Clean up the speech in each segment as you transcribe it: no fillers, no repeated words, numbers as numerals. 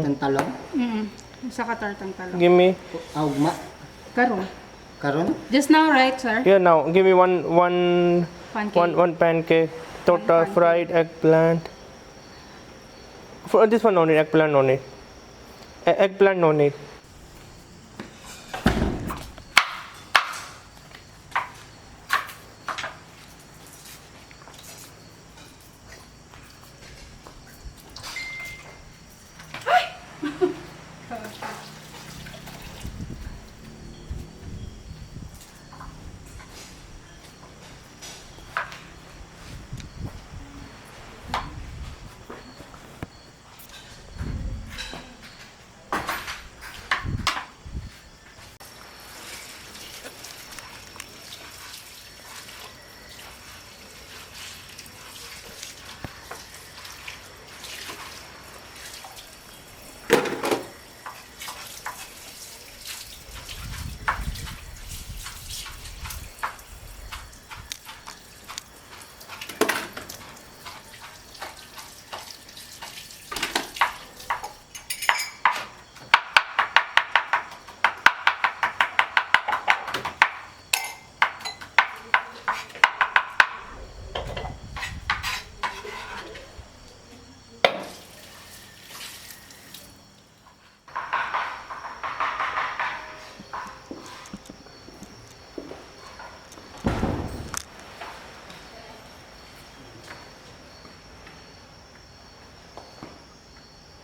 Talong? Saka tartang talong. Give me. Augma? Karon. Karon? Just now, right, sir? Yeah, now give me one pancake. Tota pancake. fried eggplant. For this one no need eggplant, no need. Eggplant no need.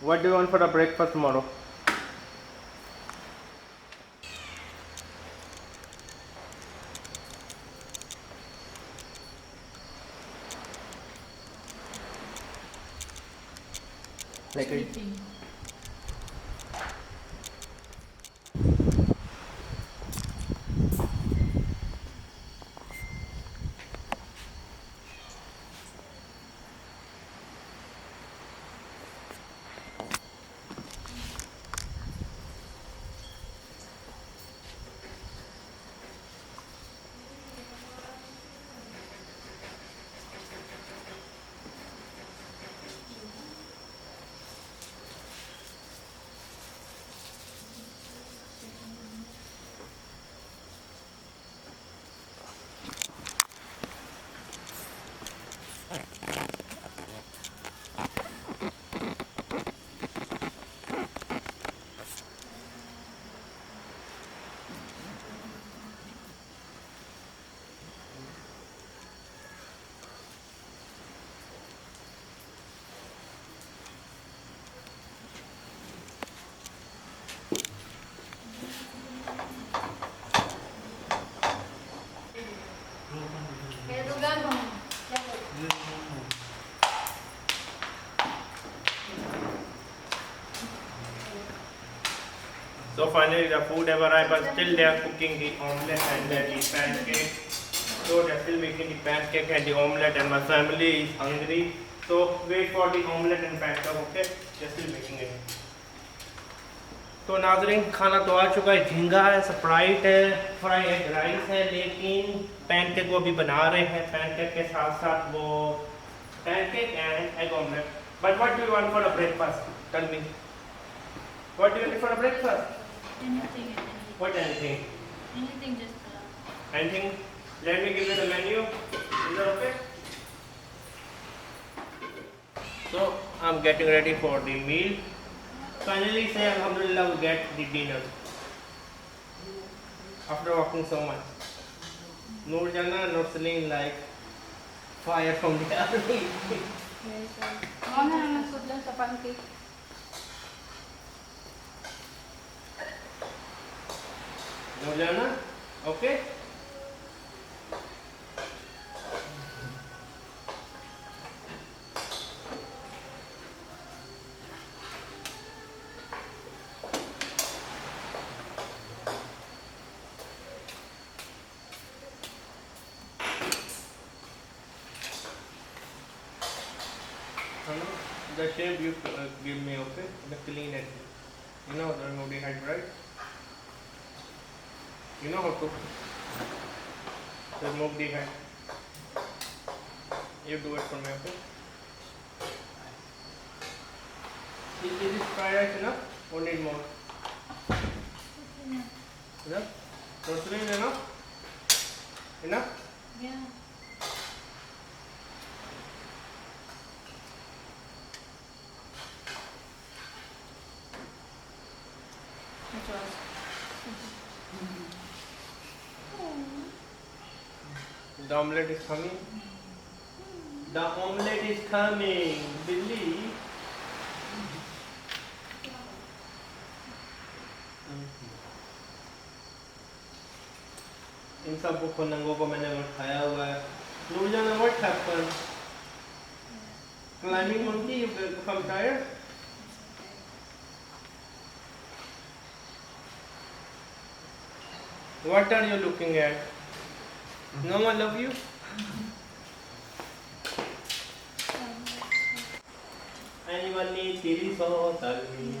What do you want for the breakfast tomorrow? Like a So finally the food have arrived, but still they are cooking the omelette and the pancake. So they are still making the pancake and the omelette, and my family is hungry. So wait for the omelette and pancake, okay? They are still making it. तो नाज़रीन खाना तो आ चुका है, झींगा है, Sprite है, fry egg rice है, लेकिन पैनकेक वो अभी बना रहे हैं। पैनकेक के साथ साथ वो pancake and egg omelette. But what do you want for a breakfast? Tell me, what do you want for a breakfast? Anything. What anything? Anything just Anything? Let me give you the menu. Is that okay? So I'm getting ready for the meal. Finally say Alhamdulillah we get the dinner. After walking so much. Nurjana nursing like fire from the army. Yes, sir. Ako na lang nasudlan sa pancake. Nurjana, okay? The shape you give me, okay? The clean edge. You know the remove the head, right? You know how to remove the head. You do it for me, okay? Is this fried rice enough or need more? Enough? Totally enough? Enough? Yeah. Which was? The omelette is coming. The omelette is coming. Believe. इन सब को नंगों को मैंने उठाया हुआ है. Nurjana, what happened? Climbing monkey, you become tired? What are you looking at? No, I love you. Anyone need chili sauce? Tell me.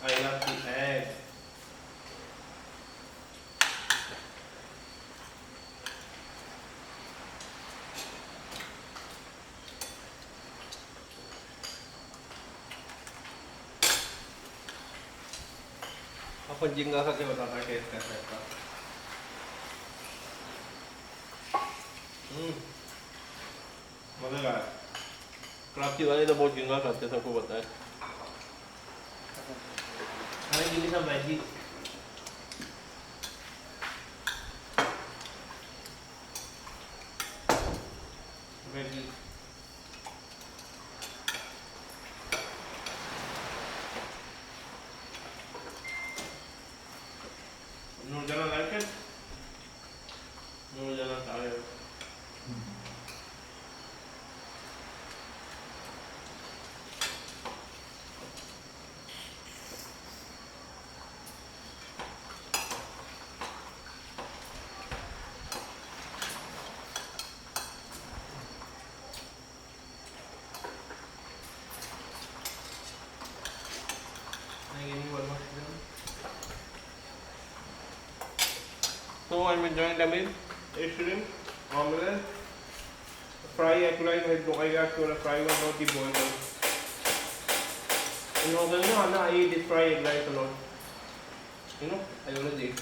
I love the egg. अपन जिंगा खा के बताना टेस्ट कैसा है इसका. मजेदार. क्राफ्टी वाले तो बहुत जिंगा खाते हैं, सबको पता है. हमें give me some veggies. Veggies. Nurjana like it? Nurjana tired. So I'm enjoying the meal. Shrimp, omelette, fry egg rice. I got to fry one, not the boiled one. You know, I eat this fry egg rice a lot. You know, I always eat.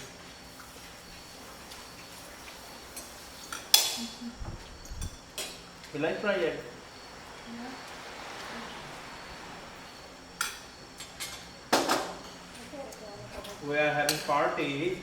You like fry egg? Yeah. We are having party